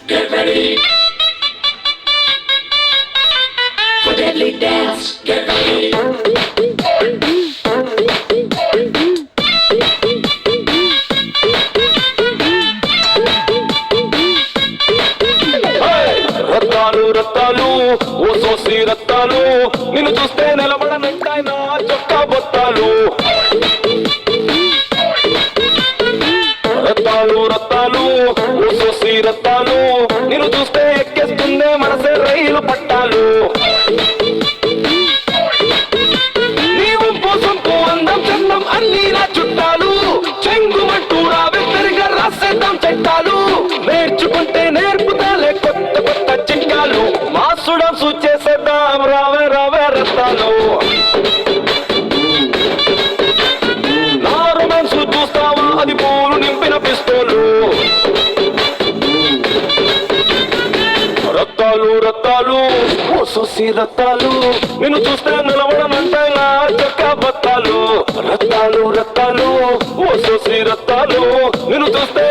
get ready. For deadly dance, get ready. Rattalu Rattalu ఓ సోసి రత్తాలు నిన్ను చూస్తే నిలబడనంటాయినా చొక్కా బొత్తాలు రత్తాలు రత్తాలు ఓ సోసి రత్తాలు నిన్ను చూస్తే ఎక్కేస్తుందే మనసే రైలు పట్టాలు నీవు పోసంపు అందం చందం అన్నీ నా చుట్టాలు చెంగుమంటూ రాబెత్తరిగా రాసేద్దాం చట్టాలు నేర్చుకుంటే నేర్పుతాలే కొత్త కొత్త చిట్కాలు మాసుడం చేసేద్దాం రావే రావే రత్తాలు నా రొమాన్స్ చూస్తావా అది పూలు నింపిన పిస్తోలు రత్తాలు రత్తాలు ఓ సోసి రత్తాలు నిన్ను చూస్తే నిలబడనంటే నా చొక్కా బత్తాలు రత్తాలు రత్తాలు ఓ సోసి రత్తాలు నిన్ను చూస్తే